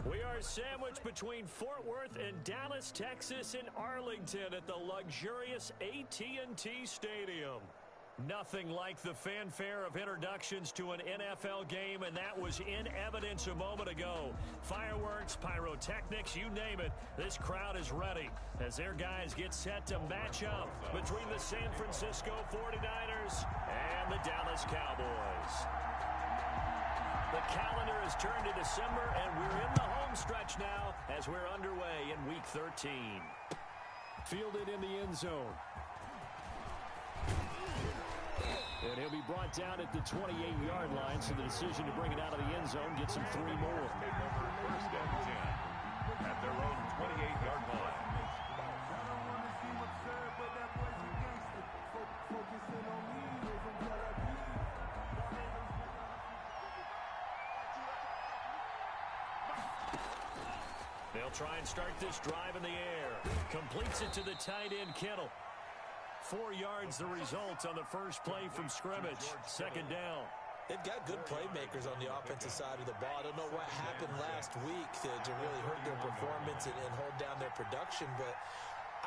We are sandwiched between Fort Worth and Dallas, Texas, in Arlington at the luxurious AT&T Stadium. Nothing like the fanfare of introductions to an NFL game, and that was in evidence a moment ago. Fireworks, pyrotechnics, you name it, this crowd is ready as their guys get set to match up between the San Francisco 49ers and the Dallas Cowboys. The calendar has turned to December, and we're in the home stretch now as we're underway in Week 13. Fielded in the end zone. And he'll be brought down at the 28-yard line, so the decision to bring it out of the end zone gets him 3 more. First and 10 at their own 28-yard line. They'll try and start this drive in the air. Completes it to the tight end, Kittle. 4 yards the result on the first play from scrimmage. Second down. They've got good playmakers on the offensive side of the ball. I don't know what happened last week to really hurt their performance and hold down their production, but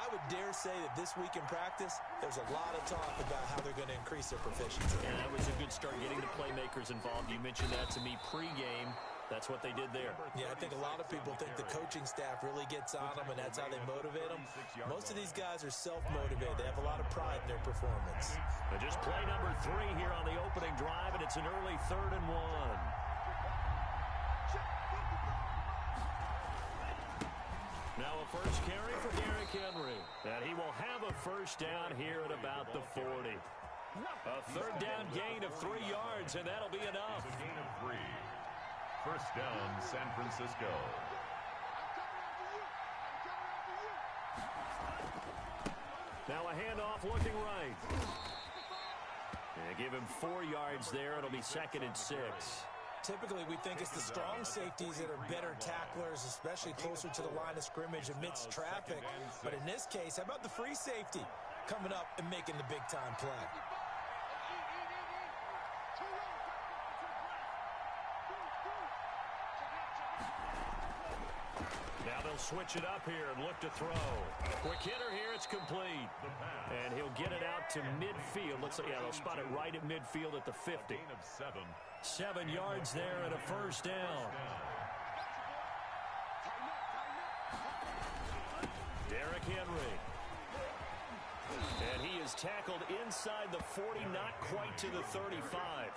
I would dare say that this week in practice, there's a lot of talk about how they're going to increase their proficiency. And that was a good start getting the playmakers involved. You mentioned that to me pregame. That's what they did there. Yeah, I think a lot of people think the coaching staff really gets on them, and that's how they motivate them. Most of these guys are self-motivated. They have a lot of pride in their performance. And just play number 3 here on the opening drive, and it's an early 3rd and 1. Now a first carry for Derrick Henry. And he will have a first down here at about the 40. A 3rd down gain of 3 yards, and that'll be enough. A gain of 3. First down, San Francisco. Now a handoff looking right. And give him 4 yards there. It'll be 2nd and 6. Typically, we think it's the strong safeties that are better tacklers, especially closer to the line of scrimmage amidst traffic. But in this case, how about the free safety coming up and making the big-time play? Now they'll switch it up here and look to throw. Quick hitter here, it's complete. And he'll get it out to midfield. Let's see, yeah, they'll spot it right at midfield at the 50. 7 yards there and a first down. Derrick Henry. And he is tackled inside the 40, not quite to the 35.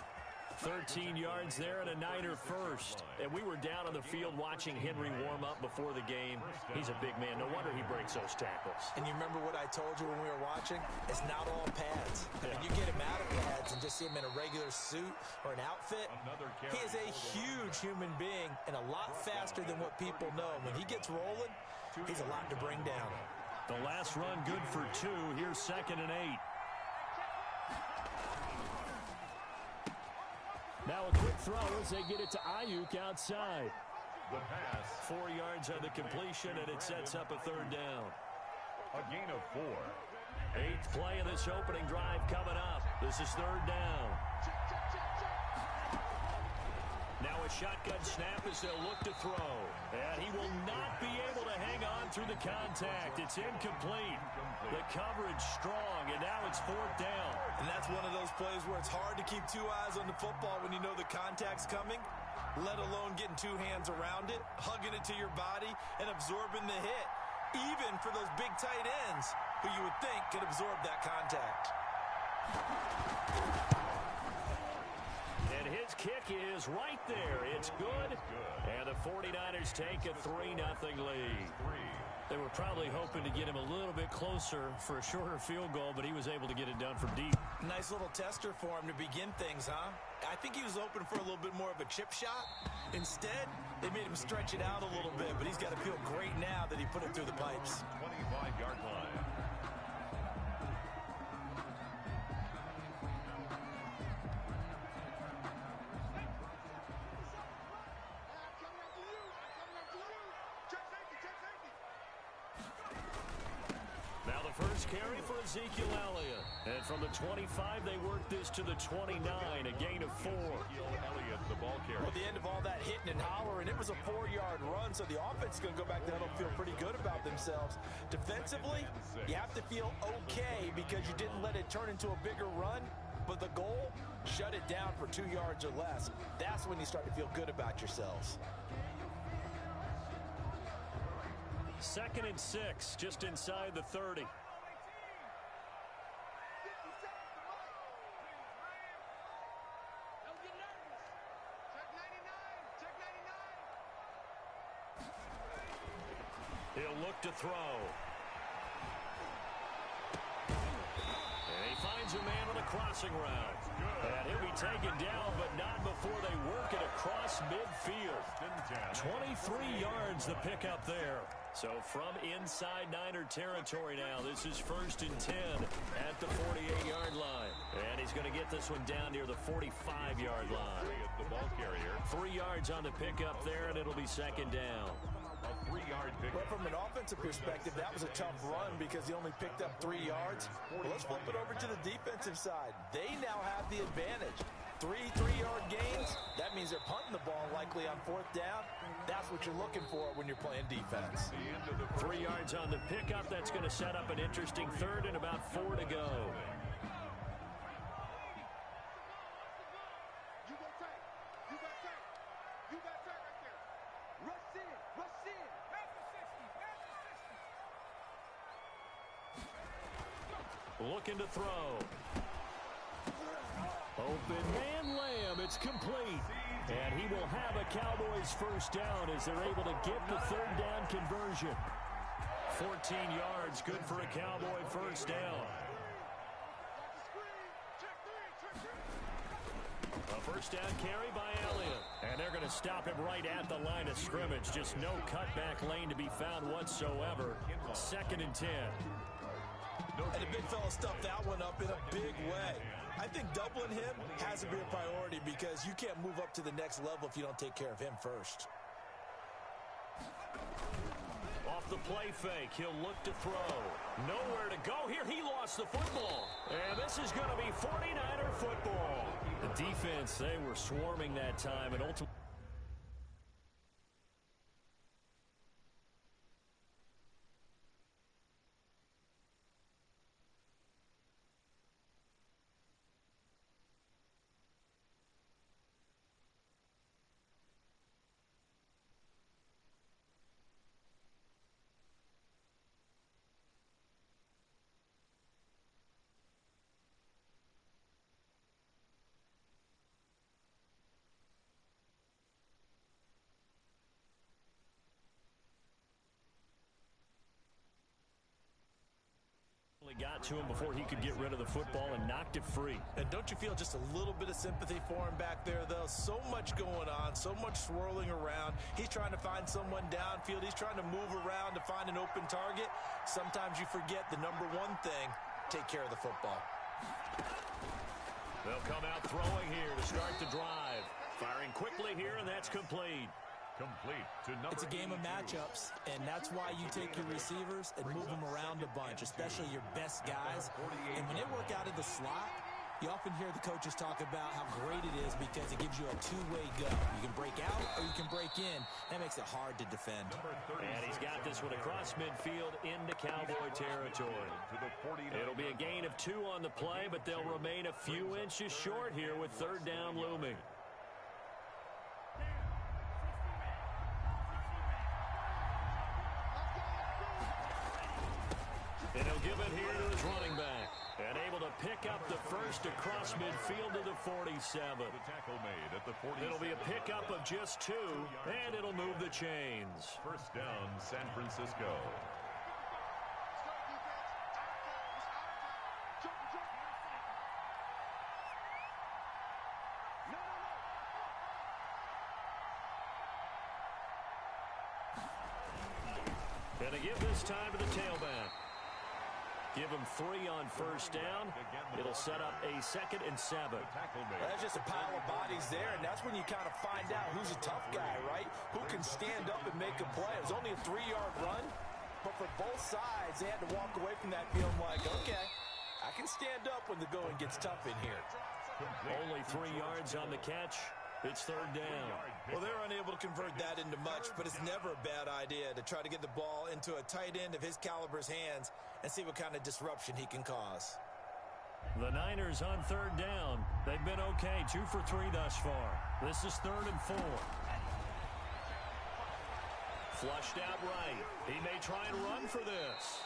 13 yards there and a Niner first. And we were down on the field watching Henry warm up before the game. He's a big man. No wonder he breaks those tackles. And you remember what I told you when we were watching? It's not all pads. I mean, you get him out of pads and just see him in a regular suit or an outfit. He is a huge human being and a lot faster than what people know. When he gets rolling, he's a lot to bring down. The last run good for 2. Here's 2nd and 8. Now a quick throw as they get it to Ayuk outside. The pass. 4 yards on the completion, and it sets up a 3rd down. A gain of 4. 8th play of this opening drive coming up. This is 3rd down. Now a shotgun snap as they'll look to throw. And he will not be able to hang on through the contact. It's incomplete. The coverage strong, and now it's 4th down. And that's one of those plays where it's hard to keep 2 eyes on the football when you know the contact's coming, let alone getting 2 hands around it, hugging it to your body, and absorbing the hit, even for those big tight ends who you would think could absorb that contact. And his kick is right there. It's good. And the 49ers take a 3-0 lead. They were probably hoping to get him a little bit closer for a shorter field goal, but he was able to get it done from deep. Nice little tester for him to begin things, huh? I think he was open for a little bit more of a chip shot. Instead, they made him stretch it out a little bit, but he's got to feel great now that he put it through the pipes. 25-yard line. Now the first carry for Ezekiel Elliott. And from the 25, they work this to the 29, a gain of 4. Elliott, the ball carrier. Well, the end of all that hitting and hollering, it was a 4-yard run, so the offense is going to go back there and feel pretty good about themselves. Defensively, you have to feel okay because you didn't let it turn into a bigger run, but the goal, shut it down for 2 yards or less. That's when you start to feel good about yourselves. 2nd and 6, just inside the 30. He'll look to throw. And he finds a man on a crossing route. And he'll be taken down, but not before they work it across midfield. 23 yards the pickup there. So from inside Niner territory now, this is 1st and 10 at the 48-yard line. And he's going to get this one down near the 45-yard line. The ball carrier. 3 yards on the pickup there, and it'll be 2nd down. A 3-yard pickup. Well, from an offensive perspective, that was a tough run because he only picked up 3 yards. Well, let's flip it over to the defensive side. They now have the advantage. 3 3-yard gains, that means they're punting the ball likely on 4th down. That's what you're looking for when you're playing defense. 3 yards on the pickup. That's going to set up an interesting 3rd and about 4 to go. Looking to throw. Open man Lamb. It's complete. And he will have a Cowboys 1st down as they're able to get the 3rd down conversion. 14 yards, good for a Cowboy 1st down. A 1st down carry by Elliott. And they're going to stop him right at the line of scrimmage. Just no cutback lane to be found whatsoever. 2nd and 10. And the big fella stuffed that one up in a big way. I think doubling him has to be a priority because you can't move up to the next level if you don't take care of him first. Off the play fake, he'll look to throw. Nowhere to go here. He lost the football. And this is going to be 49er football. The defense, they were swarming that time, and ultimately got to him before he could get rid of the football and knocked it free. And don't you feel just a little bit of sympathy for him back there, though? So much going on, so much swirling around. He's trying to find someone downfield. He's trying to move around to find an open target. Sometimes you forget the number one thing, take care of the football. They'll come out throwing here to start the drive. Firing quickly here, and that's complete. Complete to number It's a game of 82. matchups, and that's why you take your receivers and move them around a bunch, especially your best guys. And when they work out of the slot, you often hear the coaches talk about how great it is because it gives you a two-way go. You can break out or you can break in. That makes it hard to defend. And he's got this one across midfield into Cowboy territory. It'll be a gain of 2 on the play, but they'll remain a few inches short here with 3rd down looming. And he'll give it here to his running back. And able to pick up the 1st across midfield to the 47. The tackle made at the 47. It'll be a pickup of just 2, and it'll move the chains. 1st down, San Francisco. And they give this time to the tailback. Give him 3 on 1st down. It'll set up a 2nd and 7. That's just a pile of bodies there, and that's when you kind of find out who's a tough guy, right? Who can stand up and make a play. It was only a 3-yard run, But for both sides, they had to walk away from that feeling like, okay, I can stand up when the going gets tough in here. Only 3 yards on the catch. It's third down. Well, they're unable to convert that into much, but it's never a bad idea to try to get the ball into a tight end of his caliber's hands and see what kind of disruption he can cause. The Niners on third down. They've been okay, 2 for 3 thus far. This is 3rd and 4. Flushed out right. He may try and run for this.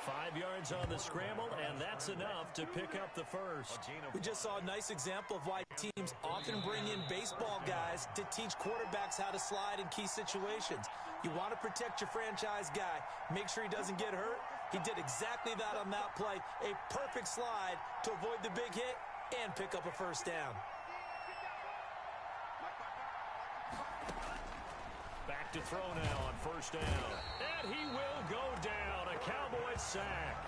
5 yards on the scramble, and that's enough to pick up the first. We just saw a nice example of why teams often bring in baseball guys to teach quarterbacks how to slide in key situations. You want to protect your franchise guy. Make sure he doesn't get hurt. He did exactly that on that play. A perfect slide to avoid the big hit and pick up a first down. Back to throw now on first down. And he will go down. A Cowboys sack.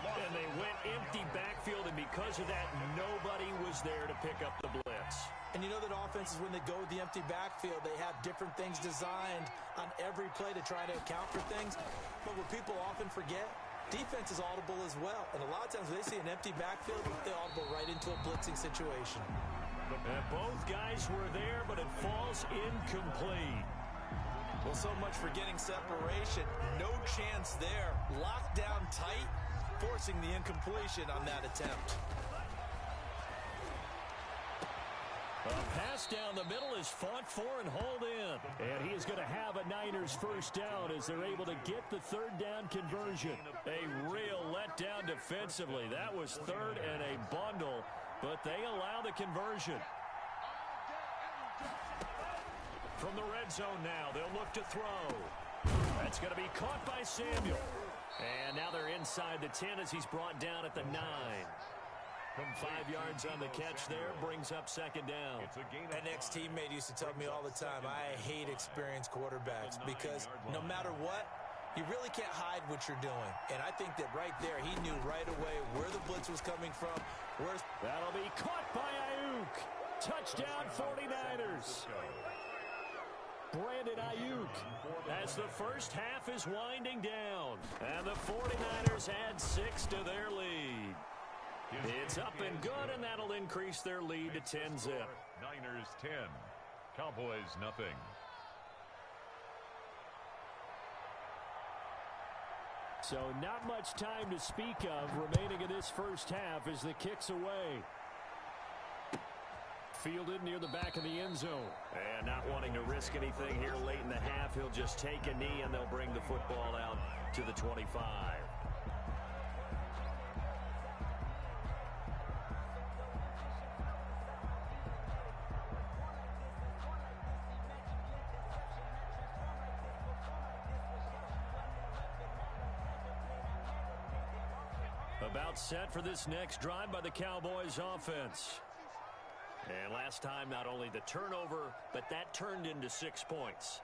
And they went empty backfield, and because of that, nobody was there to pick up the blitz. And you know that offenses, when they go with the empty backfield, they have different things designed on every play to try to account for things. But what people often forget, defense is audible as well. And a lot of times when they see an empty backfield, they audible right into a blitzing situation. And both guys were there, but it falls incomplete. Well, so much for getting separation. No chance there. Locked down tight, forcing the incompletion on that attempt. A pass down the middle is fought for and hauled in. And he is going to have a Niners first down as they're able to get the third down conversion. A real letdown defensively. That was third and a bundle, but they allow the conversion. From the red zone now, they'll look to throw. That's going to be caught by Samuel. And now they're inside the 10 as he's brought down at the 9. 5 yards on the catch there, brings up second down. An ex-teammate used to tell me all the time, I hate experienced quarterbacks because no matter what, you really can't hide what you're doing. And I think that right there, he knew right away where the blitz was coming from. That'll be caught by Ayuk. Touchdown 49ers. Brandon Ayuk as the first half is winding down. And the 49ers add 6 to their lead. It's up and good, and that'll increase their lead to 10-zip. Niners 10, Cowboys nothing. So not much time to speak of remaining in this first half as the kick's away. Fielded near the back of the end zone. And not wanting to risk anything here late in the half, he'll just take a knee, and they'll bring the football out to the 25. About set for this next drive by the Cowboys offense. And last time, not only the turnover, but that turned into 6 points.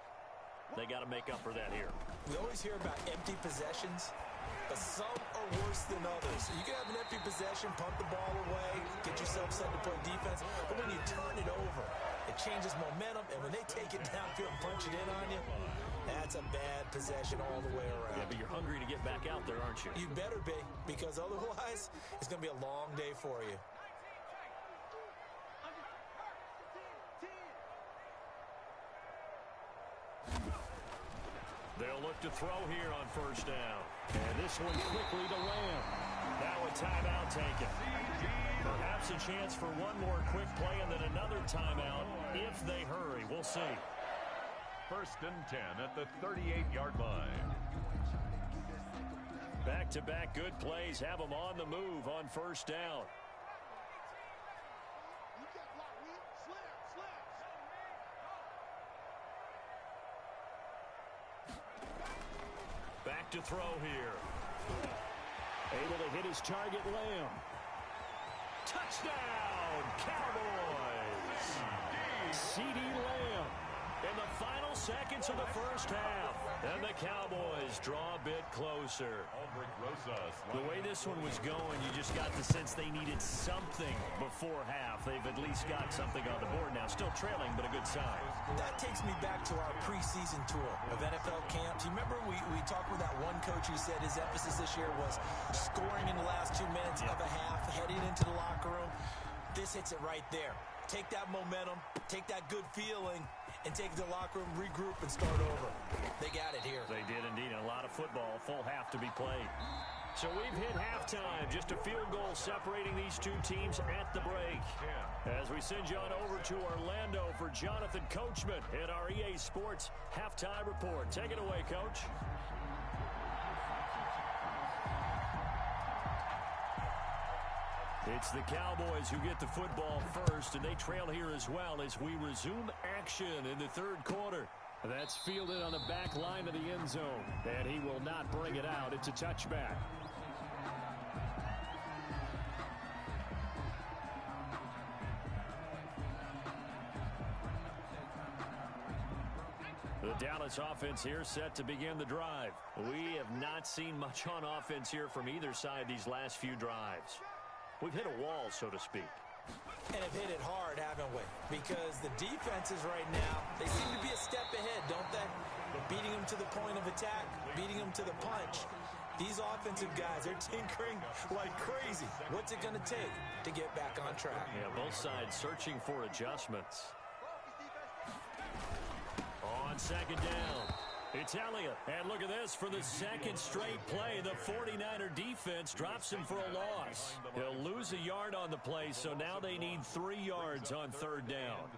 They got to make up for that here. We always hear about empty possessions, but some are worse than others. You can have an empty possession, punt the ball away, get yourself set to play defense, but when you turn it over, it changes momentum, and when they take it downfield and punch it in on you, that's a bad possession all the way around. Yeah, but you're hungry to get back out there, aren't you? You better be, because otherwise, it's going to be a long day for you. They'll look to throw here on first down. And this one quickly to Lamb. Now a timeout taken. Perhaps a chance for one more quick play and then another timeout if they hurry. We'll see. 1st and 10 at the 38-yard line. Back-to-back good plays have them on the move on first down. Back to throw here. Able to hit his target, Lamb. Touchdown, Cowboys! C.D. Lamb in the final seconds of the first half. And the Cowboys draw a bit closer. The way this one was going, you just got the sense they needed something before half. They've at least got something on the board now. Still trailing, but a good sign. That takes me back to our preseason tour of NFL camps. You remember we talked with that one coach who said his emphasis this year was scoring in the last 2 minutes of a half, heading into the locker room. This hits it right there. Take that momentum, take that good feeling, and take the locker room, regroup, and start over. They got it here. They did indeed. A lot of football, full half to be played. So we've hit halftime. Just a field goal separating these two teams at the break. As we send you on over to Orlando for Jonathan Coachman in our EA Sports Halftime Report. Take it away, Coach. It's the Cowboys who get the football first, and they trail here as well as we resume action in the third quarter. That's fielded on the back line of the end zone, and he will not bring it out. It's a touchback. The Dallas offense here set to begin the drive. We have not seen much on offense here from either side these last few drives. We've hit a wall, so to speak. And have hit it hard, haven't we? Because the defenses right now, they seem to be a step ahead, don't they? Beating them to the point of attack, beating them to the punch. These offensive guys, they're tinkering like crazy. What's it going to take to get back on track? Yeah, both sides searching for adjustments. On second down, it's Elliott. And look at this, for the second straight play, the 49er defense drops him for a loss. He'll lose a yard on the play, so now they need 3 yards on third down.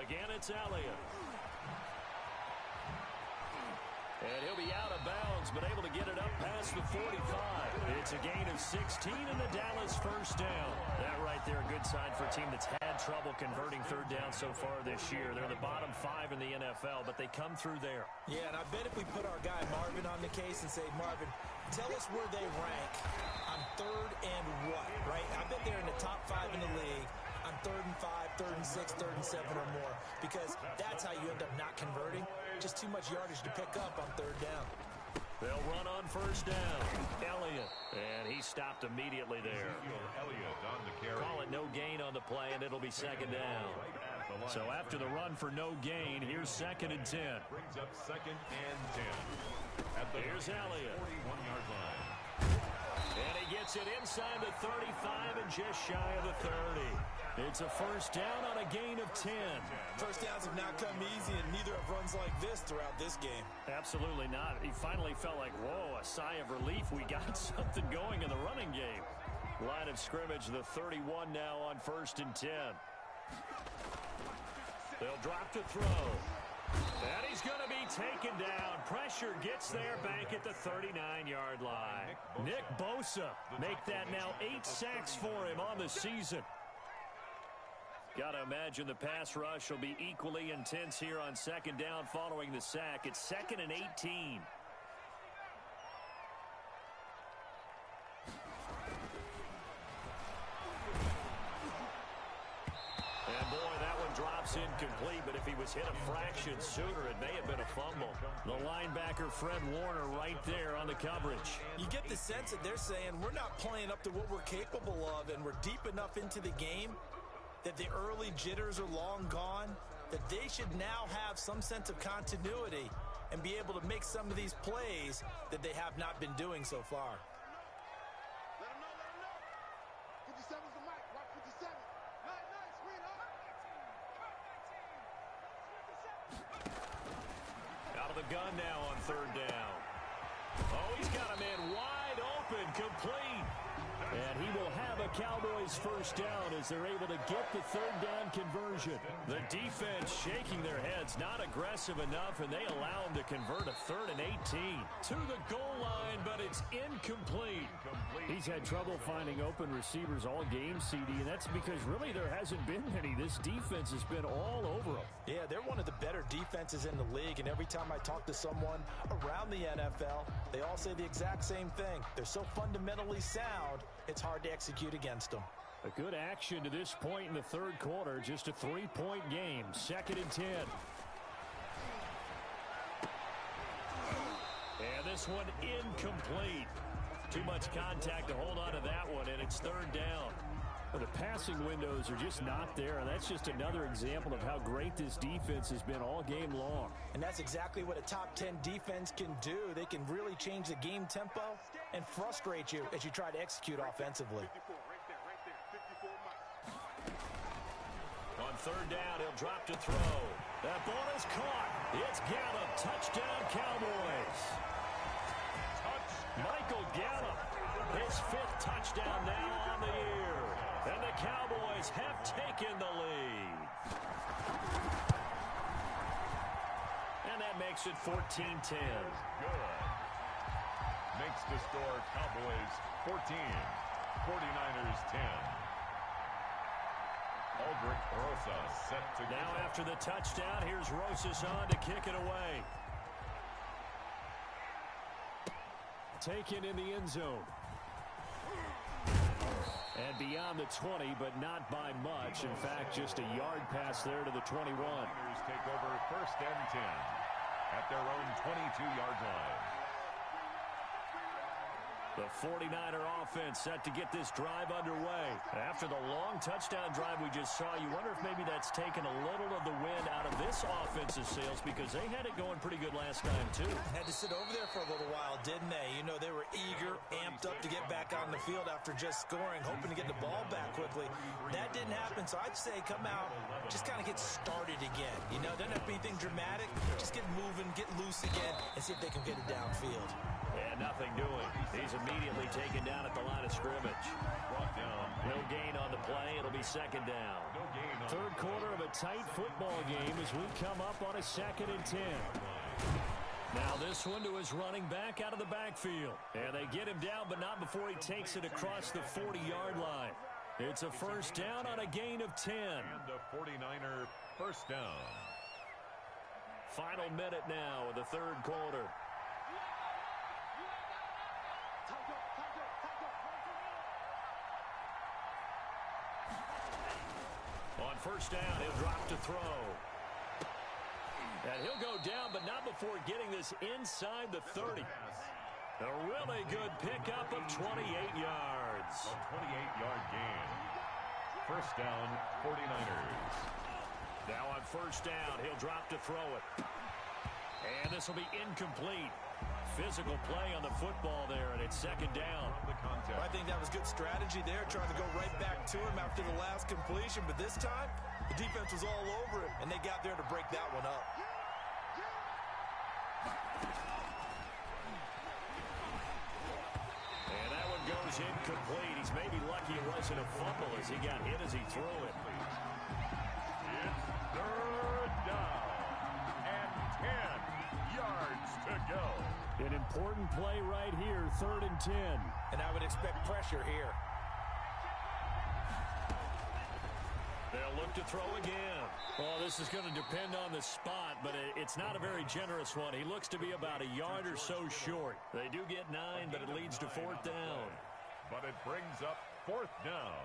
Again, it's Elliott. And he'll be out of bounds, but able to get it up past the 45. It's a gain of 16 and the Dallas first down. That right there, a good sign for a team that's had trouble converting third down so far this year. They're the bottom 5 in the NFL, but they come through there. Yeah, and I bet if we put our guy Marvin on the case and say, Marvin, tell us where they rank on third and what, right? I bet they're in the top 5 in the league on 3rd and 5, 3rd and 6, 3rd and 7 or more, because that's how you end up not converting. Just too much yardage to pick up on third down. They'll run on first down. Elliott. And he stopped immediately there. Call it no gain on the play, and it'll be second down. So after the run for no gain, here's second and 10. Brings up second and 10. Here's Elliott. 41-yard line. And he gets it inside the 35 and just shy of the 30. It's a first down on a gain of 10. First downs have not come easy, and neither have runs like this throughout this game. Absolutely not. He finally felt like, whoa, a sigh of relief. We got something going in the running game. Line of scrimmage, the 31 now on first and 10. They'll drop to throw. And he's going to be taken down. Pressure gets there back at the 39-yard line. Nick Bosa make that now 8 sacks for him on the season. Got to imagine the pass rush will be equally intense here on second down following the sack. It's second and 18. And boy, that one drops incomplete, but if he was hit a fraction sooner, it may have been a fumble. The linebacker, Fred Warner, right there on the coverage. You get the sense that they're saying we're not playing up to what we're capable of, and we're deep enough into the game that the early jitters are long gone, that they should now have some sense of continuity and be able to make some of these plays that they have not been doing so far. Let him know. 57's the mic. Watch 57. Nice, sweetheart. Out of the gun now on third down. Oh, he's got a man wide open, complete. And he will have a Cowboys first down as they're able to get the third down conversion. The defense shaking their heads, not aggressive enough, and they allow him to convert a 3rd and 18 to the goal line, but it's incomplete. He's had trouble finding open receivers all game, CD, and that's because really there hasn't been any. This defense has been all over him. Yeah, they're one of the better better defenses in the league, and every time I talk to someone around the NFL, they all say the exact same thing. They're so fundamentally sound, it's hard to execute against them. A good action to this point in the third quarter. Just a 3-point game. 2nd and 10. And this one incomplete. Too much contact to hold on to that one, and it's 3rd down. Well, the passing windows are just not there, and that's just another example of how great this defense has been all game long. And that's exactly what a top 10 defense can do. They can really change the game tempo and frustrate you as you try to execute offensively. On 3rd down, he'll drop to throw. That ball is caught. It's Gallup. Touchdown, Cowboys. Michael Gallup, his 5th touchdown now on the year. And the Cowboys have taken the lead. And that makes it 14-10. Good. Makes the score Cowboys 14, 49ers 10. Aldrich Rosas set to now after the touchdown, here's Rosas on to kick it away. Taken in the end zone. And beyond the 20, but not by much. In fact, just a yard pass there to the 21. Niners take over 1st and 10 at their own 22-yard line. The 49er offense set to get this drive underway. After the long touchdown drive we just saw, you wonder if maybe that's taken a little of the wind out of this offensive sails, because they had it going pretty good last time, too. Had to sit over there for a little while, didn't they? You know, they were eager, amped up to get back on the field after just scoring, hoping to get the ball back quickly. That didn't happen, so I'd say come out, just kind of get started again. You know, doesn't have to be anything dramatic. Just get moving, get loose again, and see if they can get it downfield. And nothing doing. He's immediately taken down at the line of scrimmage. Brought down. No gain on the play. It'll be 2nd down. No gain on 3rd quarter of a tight football game as we come up on a 2nd and 10. Now this one to his running back out of the backfield. And they get him down, but not before he takes it across the 40-yard line. It's a 1st down on a gain of 10. And a 49er 1st down. Final minute now of the 3rd quarter. On 1st down, he'll drop to throw. And he'll go down, but not before getting this inside the 30. A really good pickup of 28 yards. A 28-yard gain. 1st down, 49ers. Now on 1st down, he'll drop to throw it. And this will be incomplete. Physical play on the football there, and it's 2nd down. I think that was good strategy there, trying to go right back to him after the last completion. But this time, the defense was all over him, and they got there to break that one up. And that one goes incomplete. He's maybe lucky it wasn't a fumble as he got hit as he threw it. It's 3rd down and 10 yards to go. An important play right here, 3rd and 10. And I would expect pressure here. They'll look to throw again. Well, this is going to depend on the spot, but it's not a very generous one. He looks to be about a yard or so short. They do get 9, but it leads to 4th down. But it brings up 4th down.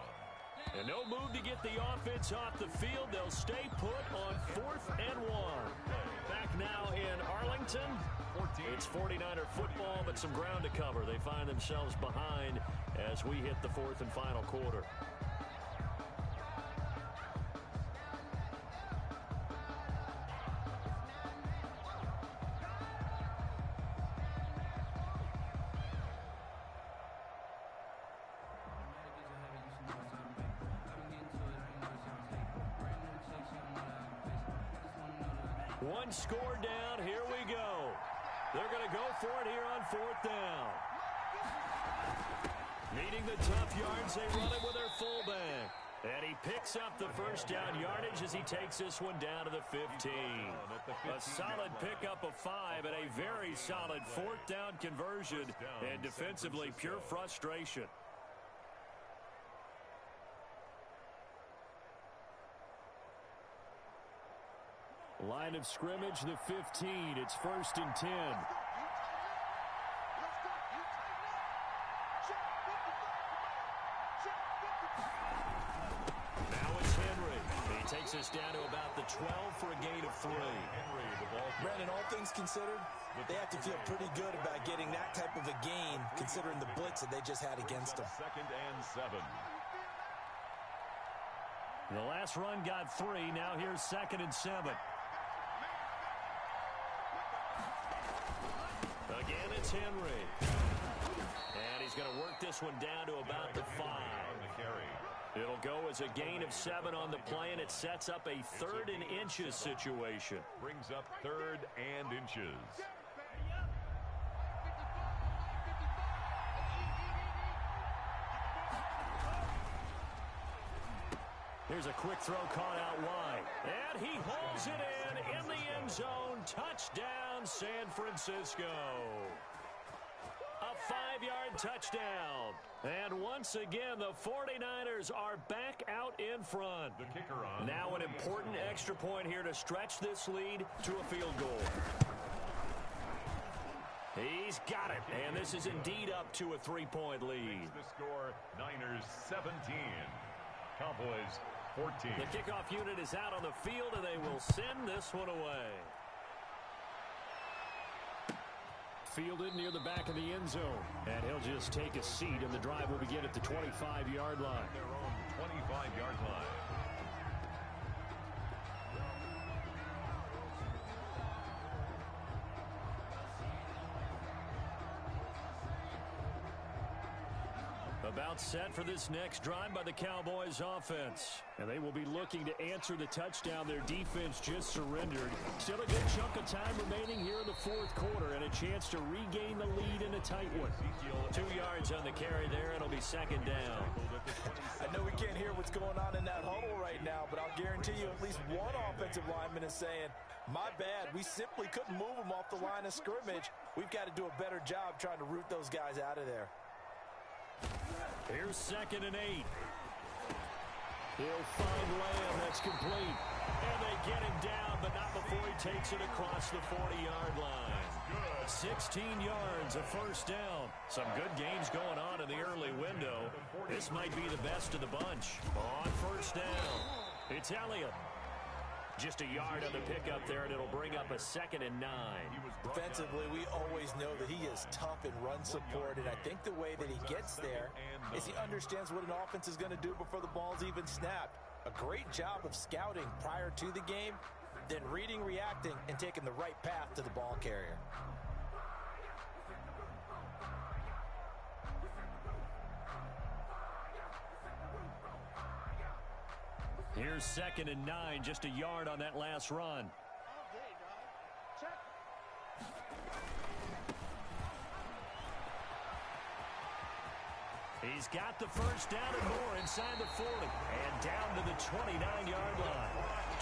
And no move to get the offense off the field. They'll stay put on 4th and 1. Back now in Arlington. It's 49er football, but some ground to cover. They find themselves behind as we hit the 4th and final quarter. One score down. Here we go. They're going to go for it here on 4th down. Needing the tough yards, they run it with their fullback. And he picks up the 1st down yardage as he takes this one down to the 15. A solid pickup of 5 and a very solid 4th down conversion. And defensively, pure frustration. Line of scrimmage, the 15. It's 1st and 10. Now it's Henry. He takes us down to about the 12 for a gain of 3. Brandon, all things considered, they have to feel pretty good about getting that type of a gain, considering the blitz that they just had against them. 2nd and 7. The last run got 3. Now here's 2nd and 7. Again, it's Henry. And he's going to work this one down to about the 5. It'll go as a gain of 7 on the play, and it sets up a 3rd and inches situation. Brings up 3rd and inches. Here's a quick throw caught out wide. And he holds it in the end zone. Touchdown, San Francisco. A 5-yard touchdown. And once again, the 49ers are back out in front. The kicker on. Now an important extra point here to stretch this lead to a field goal. He's got it. And this is indeed up to a 3-point lead. Makes the score, Niners 17. Cowboys 14. The kickoff unit is out on the field, and they will send this one away. Fielded near the back of the end zone. And he'll just take a seat, and the drive will begin at the 25-yard line. Their own 25-yard line. About set for this next drive by the Cowboys offense. And they will be looking to answer the touchdown their defense just surrendered. Still a good chunk of time remaining here in the 4th quarter and a chance to regain the lead in a tight one. 2 yards on the carry there. It'll be 2nd down. I know we can't hear what's going on in that huddle right now, but I'll guarantee you at least one offensive lineman is saying, my bad, we simply couldn't move them off the line of scrimmage. We've got to do a better job trying to root those guys out of there. Here's 2nd and 8. He'll find Lamb. That's complete. And they get him down, but not before he takes it across the 40-yard line. 16 yards, a 1st down. Some good games going on in the early window. This might be the best of the bunch. On 1st down, it's Elliott. Just a yard on the pickup there, and it'll bring up a 2nd and 9. Defensively, we always know that he is tough in run support, and I think the way that he gets there is he understands what an offense is going to do before the ball's even snapped. A great job of scouting prior to the game, then reading, reacting, and taking the right path to the ball carrier. Here's 2nd and 9, just a yard on that last run. He's got the 1st down and more inside the 40 and down to the 29-yard line.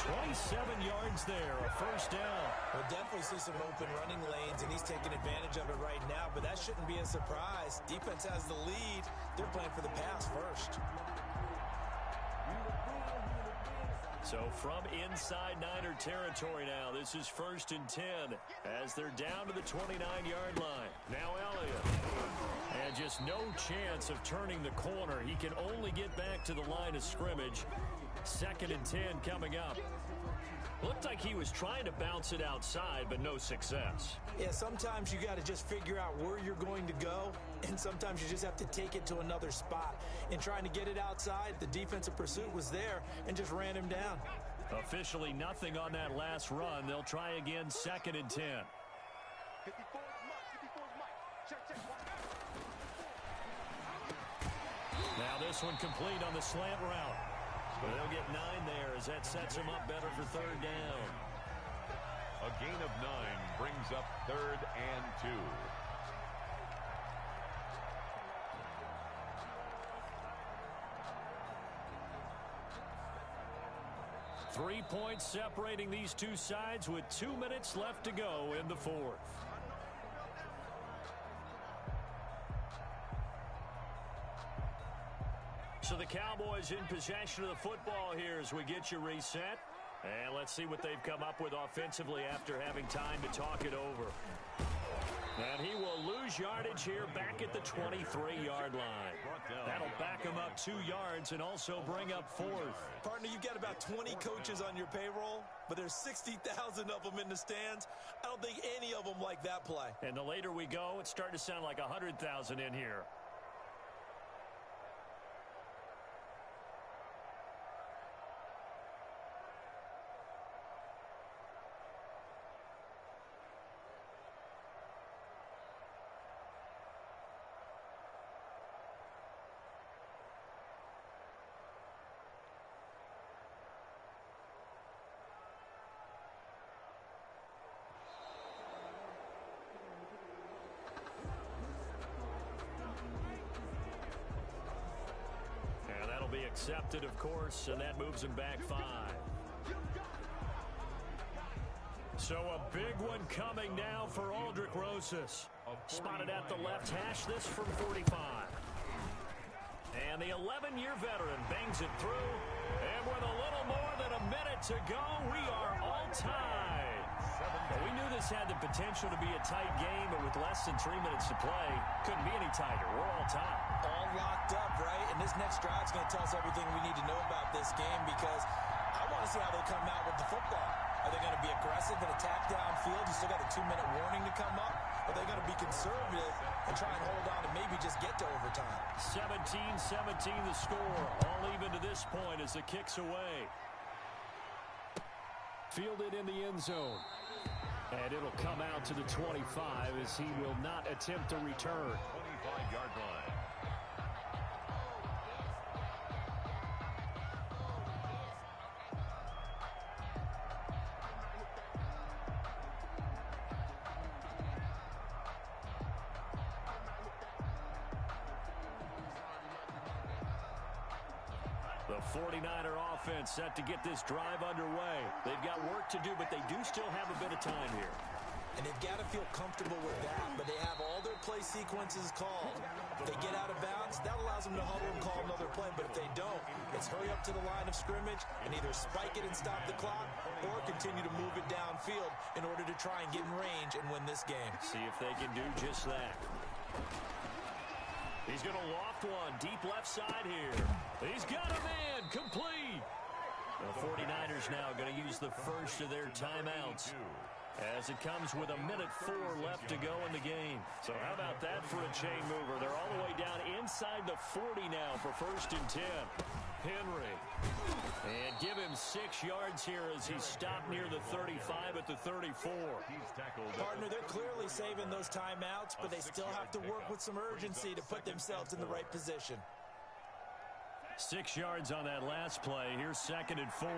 27 yards there, a 1st down. We'll definitely see some open running lanes, and he's taking advantage of it right now, but that shouldn't be a surprise. Defense has the lead. They're playing for the pass first. So from inside Niner territory now, this is 1st and 10 as they're down to the 29-yard line. Now Elliott. And just no chance of turning the corner. He can only get back to the line of scrimmage. 2nd and 10 coming up. Looked like he was trying to bounce it outside, but no success. Yeah, sometimes you got to just figure out where you're going to go, and sometimes you just have to take it to another spot. In trying to get it outside, the defensive pursuit was there and just ran him down. Officially nothing on that last run. They'll try again, 2nd and 10. Now this one complete on the slant route. They'll get 9 there as that sets him up better for 3rd down. A gain of 9 brings up 3rd and 2. Three points separating these two sides with 2 minutes left to go in the 4th. So the Cowboys in possession of the football here as we get you reset. And let's see what they've come up with offensively after having time to talk it over. And he will lose yardage here back at the 23-yard line. That'll back him up 2 yards and also bring up 4th. Partner, you've got about 20 coaches on your payroll, but there's 60,000 of them in the stands. I don't think any of them like that play. And the later we go, it's starting to sound like 100,000 in here. Be accepted, of course, and that moves him back 5. So a big one coming now for Aldrich Rosas. Spotted at the left hash, this from 45. And the 11-year veteran bangs it through. And with a little more than a minute to go, we are all tied. Well, we knew this had the potential to be a tight game, but with less than 3 minutes to play, couldn't be any tighter. We're all tied. All locked up, right? And this next drive's going to tell us everything we need to know about this game, because I want to see how they come out with the football. Are they going to be aggressive and attack downfield? You still got a 2-minute warning to come up. Are they going to be conservative and try and hold on and maybe just get to overtime? 17-17 the score. All even to this point as the kick's away. Fielded in the end zone. And it'll come out to the 25 as he will not attempt a return. 25-yard line. The 49er offense set to get this drive underway. They've got work to do, but they do still have a bit of time here. And they've got to feel comfortable with that, but they have all their play sequences called. If they get out of bounds, that allows them to huddle and call another play. But if they don't, it's hurry up to the line of scrimmage and either spike it and stop the clock or continue to move it downfield in order to try and get in range and win this game. See if they can do just that. He's going to loft one deep left side here. He's got a man complete. The 49ers now going to use the first of their timeouts as it comes with 1:04 left to go in the game. So how about that for a chain mover? They're all the way down inside the 40 now for 1st and 10. Henry. And give him 6 yards here as he's stopped near the 35 at the 34. Partner, they're clearly saving those timeouts, but they still have to work with some urgency to put themselves in the right position. 6 yards on that last play. Here's 2nd and 4.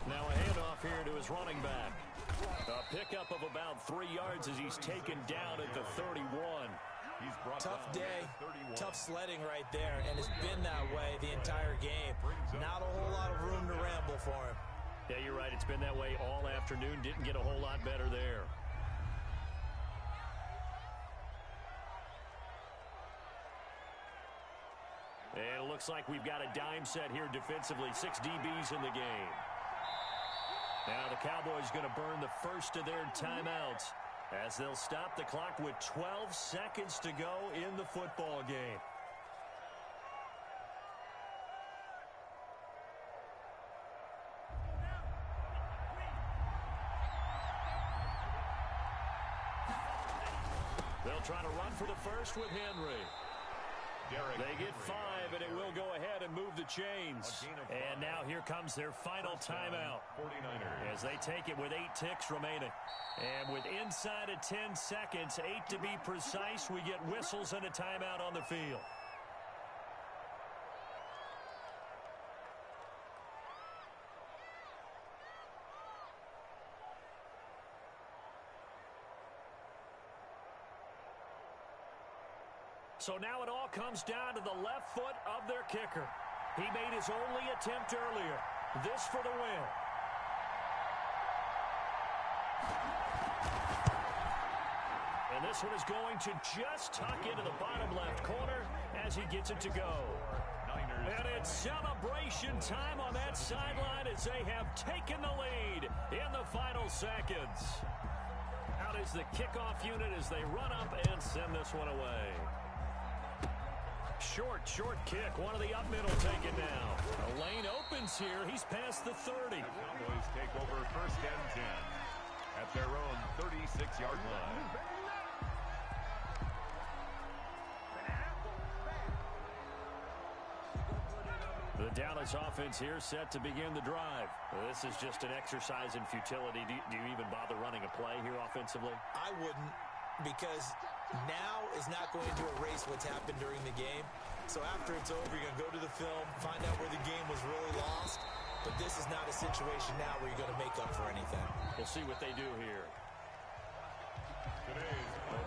Now a handoff here to his running back. A pickup of about 3 yards as he's taken down at the 31. Tough day, tough sledding right there, and it's been that way the entire game. Not a whole lot of room to ramble for him. Yeah, you're right. It's been that way all afternoon. Didn't get a whole lot better there. And it looks like we've got a dime set here defensively. 6 DBs in the game. Now the Cowboys going to burn the first of their timeouts as they'll stop the clock with 12 seconds to go in the football game. They'll try to run for the first with Henry. They get 5, and it will go ahead and move the chains. And now here comes their final timeout as they take it with 8 ticks remaining. And with inside of 10 seconds, 8 to be precise, we get whistles and a timeout on the field. So now it all comes down to the left foot of their kicker. He made his only attempt earlier. This for the win. And this one is going to just tuck into the bottom left corner as he gets it to go. And it's celebration time on that sideline as they have taken the lead in the final seconds. Out is the kickoff unit as they run up and send this one away. Short kick. One of the up middle taken now. The lane opens here. He's past the 30. The Cowboys take over first and 10 at their own 36-yard line. The Dallas offense here set to begin the drive. This is just an exercise in futility. Do you even bother running a play here offensively? I wouldn't, because now is not going to erase what's happened during the game. So after it's over, you're going to go to the film, find out where the game was really lost. But this is not a situation now where you're going to make up for anything. We'll see what they do here.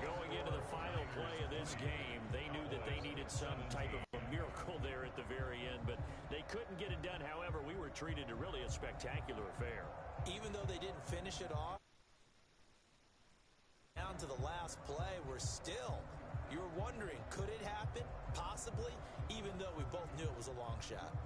Going into the final play of this game, they knew that they needed some type of a miracle there at the very end, but they couldn't get it done. However, we were treated to really a spectacular affair. Even though they didn't finish it off, down to the last play, you were wondering, could it happen? Possibly, even though we both knew it was a long shot.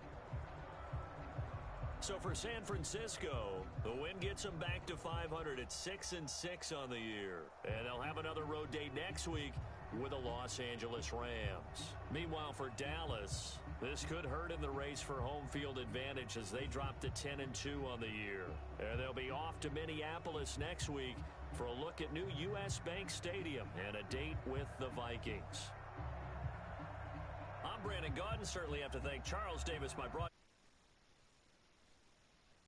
So for San Francisco, the win gets them back to 500 at 6-6 on the year. And they'll have another road date next week with the Los Angeles Rams. Meanwhile, for Dallas, this could hurt in the race for home field advantage as they drop to 10-2 on the year. And they'll be off to Minneapolis next week for a look at new U.S. Bank Stadium and a date with the Vikings. I'm Brandon Gaudin. Certainly have to thank Charles Davis, my broadcaster.